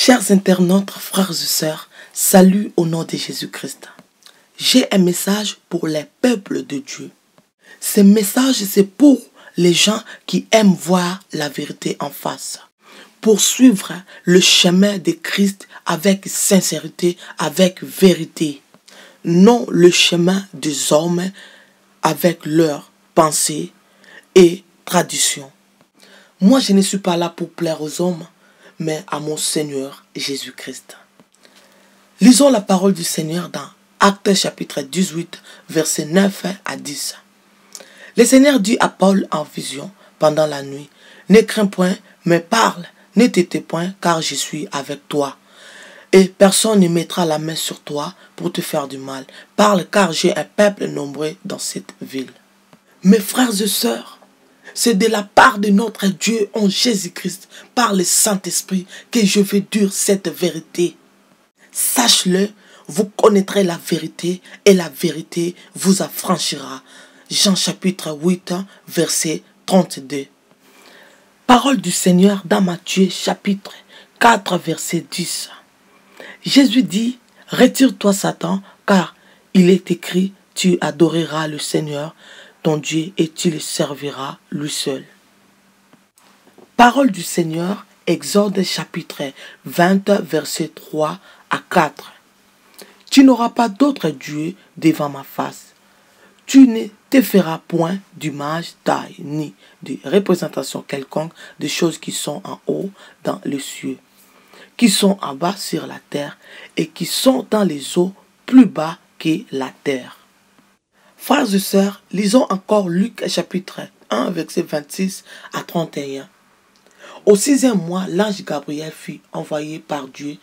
Chers internautes, frères et sœurs, salut au nom de Jésus-Christ. J'ai un message pour les peuples de Dieu. Ce message, c'est pour les gens qui aiment voir la vérité en face. Pour suivre le chemin de Christ avec sincérité, avec vérité. Non le chemin des hommes avec leurs pensées et traditions. Moi, je ne suis pas là pour plaire aux hommes, mais à mon Seigneur Jésus-Christ. Lisons la parole du Seigneur dans Actes chapitre 18, versets 9 à 10. Le Seigneur dit à Paul en vision pendant la nuit, « Ne crains point, mais parle, ne t'étais point, car je suis avec toi. Et personne ne mettra la main sur toi pour te faire du mal. Parle, car j'ai un peuple nombreux dans cette ville. » Mes frères et sœurs, c'est de la part de notre Dieu en Jésus-Christ, par le Saint-Esprit, que je veux dire cette vérité. Sache-le, vous connaîtrez la vérité et la vérité vous affranchira. Jean chapitre 8, verset 32. Parole du Seigneur dans Matthieu chapitre 4, verset 10. Jésus dit, « Retire-toi Satan, car il est écrit, tu adoreras le Seigneur, ton Dieu, et tu le serviras lui seul. » Parole du Seigneur, Exode chapitre 20, verset 3 à 4. Tu n'auras pas d'autre Dieu devant ma face. Tu ne te feras point d'image taille, ni de représentation quelconque des choses qui sont en haut dans les cieux, qui sont en bas sur la terre, et qui sont dans les eaux plus bas que la terre. Frères et sœurs, lisons encore Luc chapitre 1, verset 26 à 31. Au 6e mois, l'ange Gabriel fut envoyé par Dieu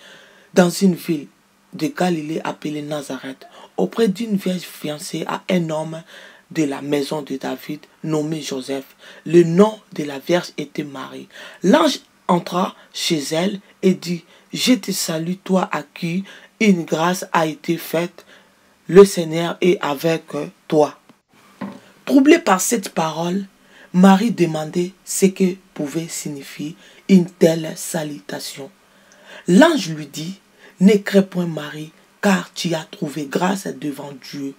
dans une ville de Galilée appelée Nazareth, auprès d'une vierge fiancée à un homme de la maison de David nommé Joseph. Le nom de la vierge était Marie. L'ange entra chez elle et dit, « Je te salue, toi à qui une grâce a été faite. Le Seigneur est avec toi. » Troublée par cette parole, Marie demandait ce que pouvait signifier une telle salutation. L'ange lui dit, « Ne crains point Marie, car tu as trouvé grâce devant Dieu.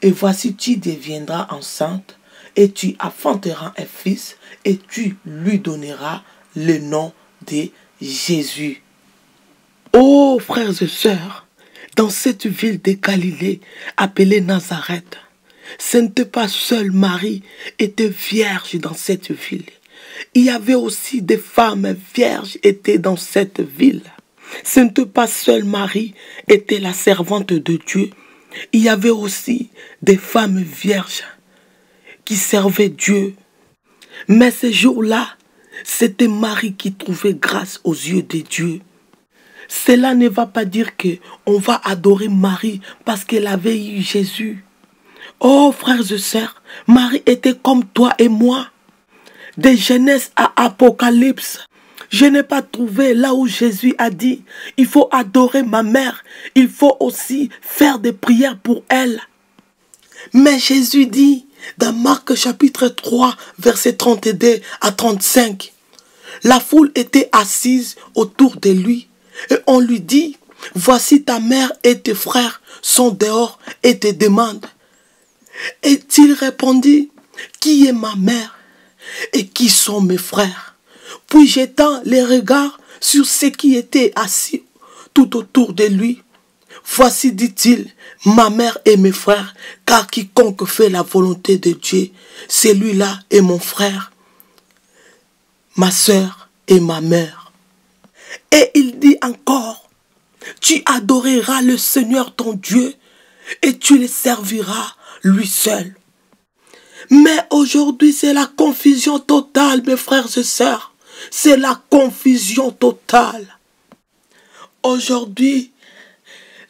Et voici tu deviendras enceinte, et tu enfanteras un fils, et tu lui donneras le nom de Jésus. » Oh frères et sœurs, dans cette ville de Galilée appelée Nazareth, ce n'était pas seule Marie était vierge dans cette ville. Il y avait aussi des femmes vierges étaient dans cette ville. Ce n'était pas seule Marie était la servante de Dieu. Il y avait aussi des femmes vierges qui servaient Dieu. Mais ce jour-là, c'était Marie qui trouvait grâce aux yeux de Dieu. Cela ne va pas dire qu'on va adorer Marie parce qu'elle avait eu Jésus. Oh frères et sœurs, Marie était comme toi et moi. De Genèse à Apocalypse, je n'ai pas trouvé là où Jésus a dit, il faut adorer ma mère, il faut aussi faire des prières pour elle. Mais Jésus dit, dans Marc chapitre 3, verset 32 à 35, la foule était assise autour de lui. Et on lui dit, « Voici ta mère et tes frères sont dehors et te demandent. » Et il répondit, « Qui est ma mère et qui sont mes frères ?» Puis jetant les regards sur ceux qui étaient assis tout autour de lui, « Voici, dit-il, ma mère et mes frères, car quiconque fait la volonté de Dieu, celui-là est mon frère, ma sœur et ma mère. » Et il dit encore, « Tu adoreras le Seigneur ton Dieu et tu le serviras lui seul. » Mais aujourd'hui, c'est la confusion totale, mes frères et sœurs. C'est la confusion totale. Aujourd'hui,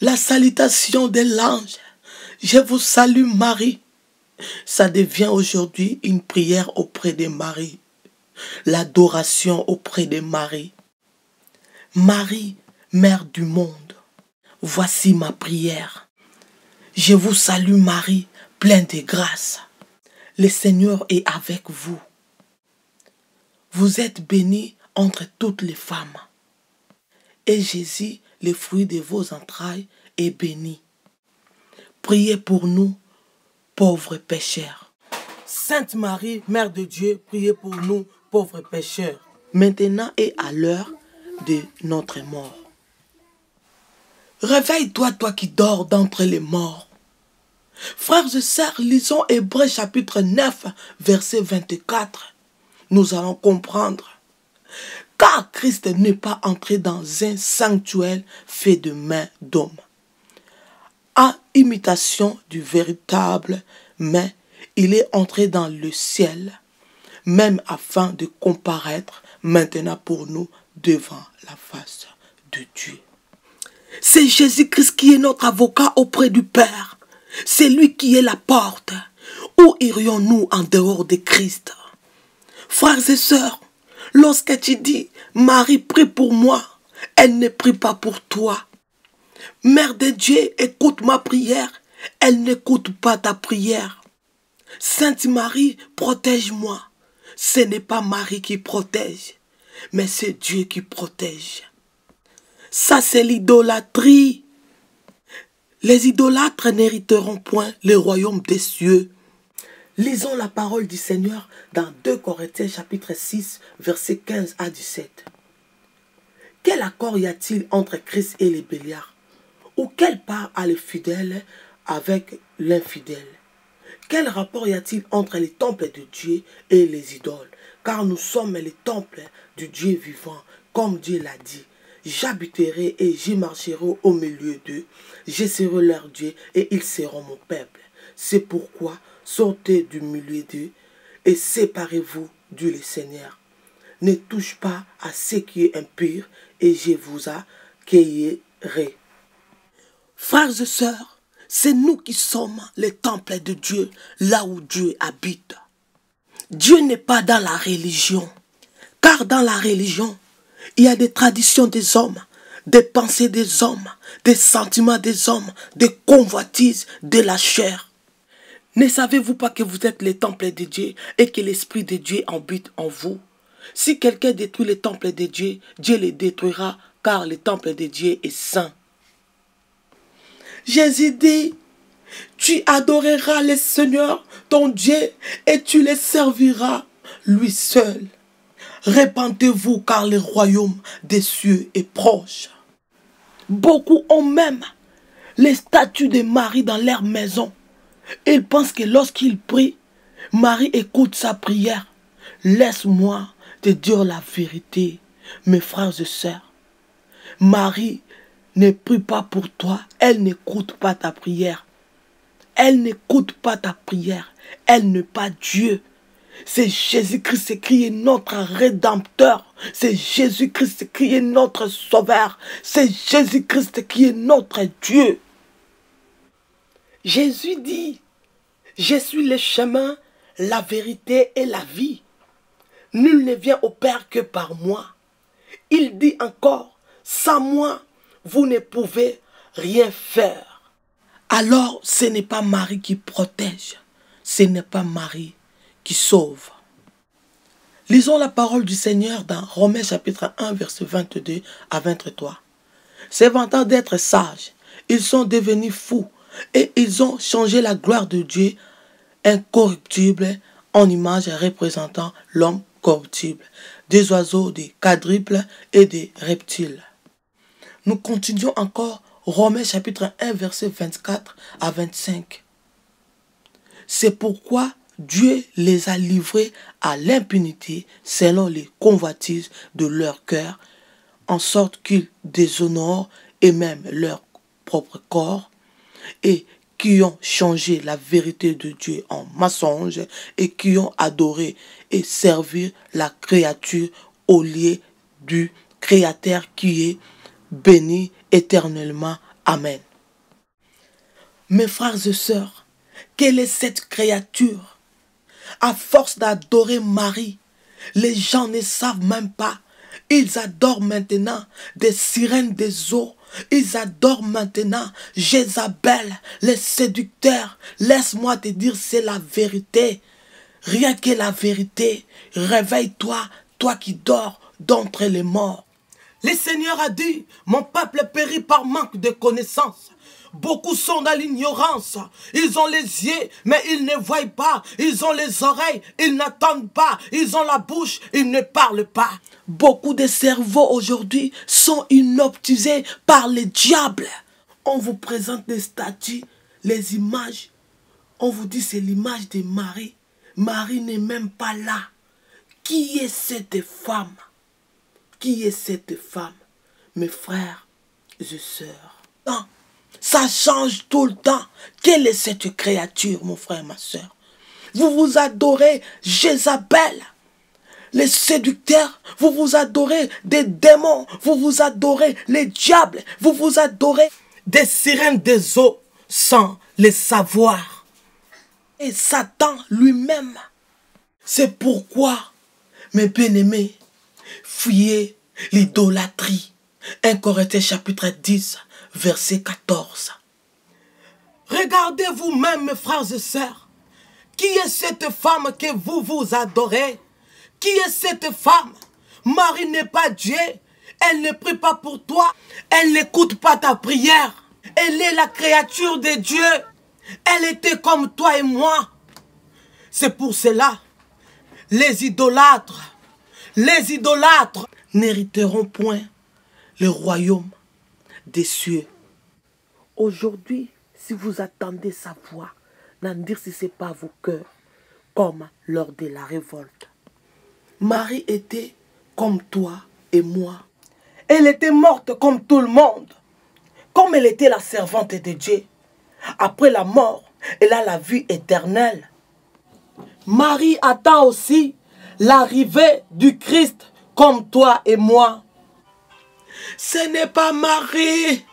la salutation de l'ange, « Je vous salue Marie », ça devient aujourd'hui une prière auprès de Marie. L'adoration auprès de Marie. Marie, Mère du monde, voici ma prière. Je vous salue Marie, pleine de grâce. Le Seigneur est avec vous. Vous êtes bénie entre toutes les femmes. et Jésus, le fruit de vos entrailles, est béni. Priez pour nous, pauvres pécheurs. Sainte Marie, Mère de Dieu, priez pour nous, pauvres pécheurs, maintenant et à l'heure de notre mort. Réveille-toi, toi qui dors d'entre les morts. Frères et sœurs, lisons Hébreux chapitre 9, verset 24. Nous allons comprendre. Car Christ n'est pas entré dans un sanctuaire fait de mains d'hommes, en imitation du véritable, mais il est entré dans le ciel, même afin de comparaître maintenant pour nous devant la face de Dieu. C'est Jésus-Christ qui est notre avocat auprès du Père. C'est lui qui est la porte. Où irions-nous en dehors de Christ? Frères et sœurs, lorsque tu dis « Marie, prie pour moi », elle ne prie pas pour toi. Mère de Dieu, écoute ma prière, elle n'écoute pas ta prière. Sainte Marie, protège-moi. Ce n'est pas Marie qui protège, mais c'est Dieu qui protège. Ça, c'est l'idolâtrie. Les idolâtres n'hériteront point le royaume des cieux. Lisons la parole du Seigneur dans 2 Corinthiens chapitre 6, versets 15 à 17. Quel accord y a-t-il entre Christ et les béliards? Ou quelle part a le fidèle avec l'infidèle? Quel rapport y a-t-il entre les temples de Dieu et les idoles? Car nous sommes les temples du Dieu vivant, comme Dieu l'a dit. J'habiterai et j'y marcherai au milieu d'eux. Je serai leur Dieu et ils seront mon peuple. C'est pourquoi sortez du milieu d'eux et séparez-vous, dit le Seigneur. Ne touche pas à ce qui est impur et je vous accueillerai. Frères et sœurs, c'est nous qui sommes les temples de Dieu, là où Dieu habite. Dieu n'est pas dans la religion, car dans la religion, il y a des traditions des hommes, des pensées des hommes, des sentiments des hommes, des convoitises de la chair. Ne savez-vous pas que vous êtes les temples de Dieu et que l'Esprit de Dieu habite en vous? Si quelqu'un détruit les temples de Dieu, Dieu les détruira, car le temple de Dieu est saint. Jésus dit, tu adoreras le Seigneur, ton Dieu, et tu le serviras, lui seul. Répentez-vous, car le royaume des cieux est proche. Beaucoup ont même les statues de Marie dans leur maison. Ils pensent que lorsqu'ils prient, Marie écoute sa prière. Laisse-moi te dire la vérité, mes frères et sœurs. Marie ne prie pas pour toi, elle n'écoute pas ta prière. Elle n'écoute pas ta prière, elle n'est pas Dieu. C'est Jésus-Christ qui est notre Rédempteur. C'est Jésus-Christ qui est notre Sauveur. C'est Jésus-Christ qui est notre Dieu. Jésus dit, je suis le chemin, la vérité et la vie. Nul ne vient au Père que par moi. Il dit encore, sans moi, vous ne pouvez rien faire. Alors, ce n'est pas Marie qui protège, ce n'est pas Marie qui sauve. Lisons la parole du Seigneur dans Romains chapitre 1, verset 22 à 23. Se vantant d'être sages, ils sont devenus fous et ils ont changé la gloire de Dieu incorruptible en image représentant l'homme corruptible, des oiseaux, des quadruples et des reptiles. Nous continuons encore Romains chapitre 1, verset 24 à 25. C'est pourquoi Dieu les a livrés à l'impunité selon les convoitises de leur cœur, en sorte qu'ils déshonorent et même leur propre corps, et qui ont changé la vérité de Dieu en mensonge, et qui ont adoré et servi la créature au lieu du Créateur qui est béni éternellement. Amen. Mes frères et sœurs, quelle est cette créature? À force d'adorer Marie, les gens ne savent même pas. Ils adorent maintenant des sirènes des eaux. Ils adorent maintenant Jézabel, les séducteurs. Laisse-moi te dire, c'est la vérité. Rien que la vérité. Réveille-toi, toi qui dors d'entre les morts. Le Seigneur a dit, mon peuple périt par manque de connaissance. Beaucoup sont dans l'ignorance. Ils ont les yeux, mais ils ne voient pas. Ils ont les oreilles, ils n'entendent pas. Ils ont la bouche, ils ne parlent pas. Beaucoup de cerveaux aujourd'hui sont inoptisés par le diable. On vous présente des statues, les images. On vous dit c'est l'image de Marie. Marie n'est même pas là. Qui est cette femme? Qui est cette femme? Mes frères et sœurs. Non, ça change tout le temps. Quelle est cette créature, mon frère et ma soeur? Vous vous adorez Jézabel, les séducteurs. Vous vous adorez des démons. Vous vous adorez les diables. Vous vous adorez des sirènes des eaux sans les savoir. Et Satan lui-même. C'est pourquoi, mes bien-aimés, fuyez l'idolâtrie. 1 Corinthiens chapitre 10, verset 14. Regardez vous-même, mes frères et sœurs. Qui est cette femme que vous vous adorez? Qui est cette femme? Marie n'est pas Dieu. Elle ne prie pas pour toi. Elle n'écoute pas ta prière. Elle est la créature de Dieu. Elle était comme toi et moi. C'est pour cela, les idolâtres n'hériteront point le royaume des cieux. Aujourd'hui, si vous attendez sa voix, n'endurcissez pas vos cœurs, comme lors de la révolte. Marie était comme toi et moi. Elle était morte comme tout le monde. Comme elle était la servante de Dieu. Après la mort, elle a la vie éternelle. Marie attend aussi l'arrivée du Christ comme toi et moi. Ce n'est pas Marie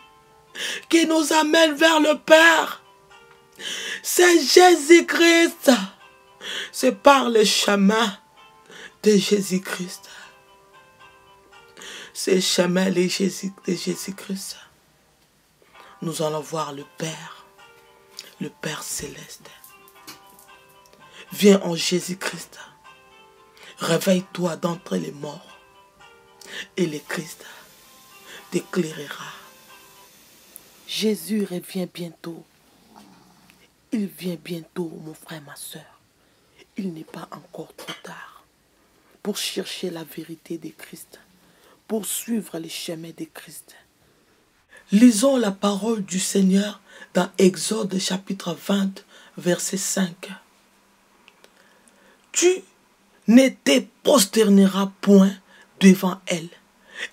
qui nous amène vers le Père. C'est Jésus-Christ. C'est par le chemin de Jésus-Christ. C'est le chemin de Jésus-Christ. Nous allons voir le Père céleste. Viens en Jésus-Christ. Réveille-toi d'entre les morts. Et le Christ t'éclairera. Jésus revient bientôt. Il vient bientôt, mon frère, ma soeur. Il n'est pas encore trop tard pour chercher la vérité de Christ, pour suivre les chemins de Christ. Lisons la parole du Seigneur dans Exode chapitre 20, verset 5. Tu ne te prosterneras point devant elle,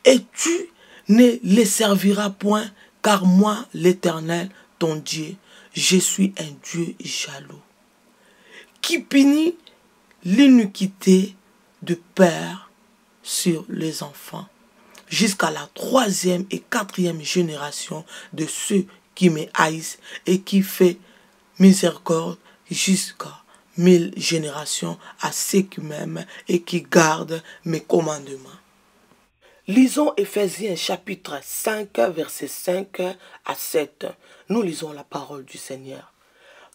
et tu ne les serviras point, car moi, l'Éternel, ton Dieu, je suis un Dieu jaloux, qui punit l'iniquité de père sur les enfants, jusqu'à la 3e et 4e génération de ceux qui me haïssent, et qui fait miséricorde jusqu'à 1000 générations à ceux qui m'aiment et qui gardent mes commandements. Lisons Éphésiens chapitre 5, verset 5 à 7. Nous lisons la parole du Seigneur.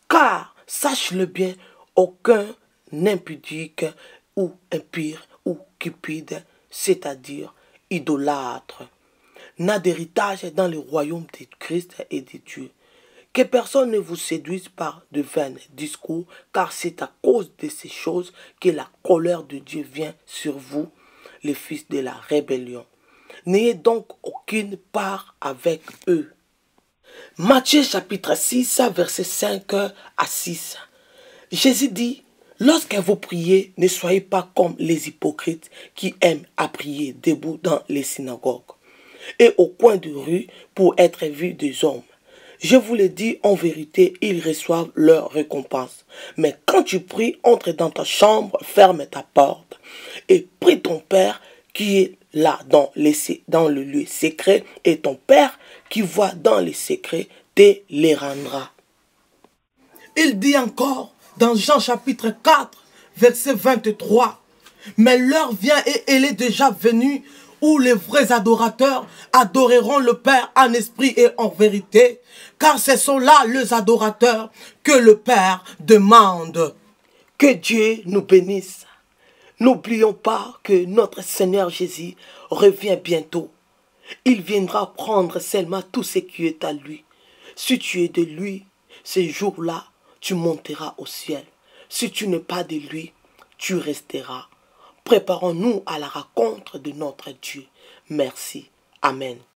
Car, sache-le bien, aucun impudique ou impire ou cupide, c'est-à-dire idolâtre, n'a d'héritage dans le royaume de Christ et de Dieu. Que personne ne vous séduise par de vains discours, car c'est à cause de ces choses que la colère de Dieu vient sur vous, les fils de la rébellion. N'ayez donc aucune part avec eux. Matthieu chapitre 6, verset 5 à 6. Jésus dit, lorsque vous priez, ne soyez pas comme les hypocrites qui aiment à prier debout dans les synagogues et au coin de rue pour être vus des hommes. Je vous le dis, en vérité, ils reçoivent leur récompense. Mais quand tu pries, entre dans ta chambre, ferme ta porte et prie ton Père qui est là dans le lieu secret, et ton Père qui voit dans les secrets te les rendra. Il dit encore dans Jean chapitre 4, verset 23, « Mais l'heure vient et elle est déjà venue, où les vrais adorateurs adoreront le Père en esprit et en vérité, car ce sont là les adorateurs que le Père demande. » Que Dieu nous bénisse. N'oublions pas que notre Seigneur Jésus revient bientôt. Il viendra prendre seulement tout ce qui est à lui. Si tu es de lui, ce jour-là, tu monteras au ciel. Si tu n'es pas de lui, tu resteras. Préparons-nous à la rencontre de notre Dieu. Merci. Amen.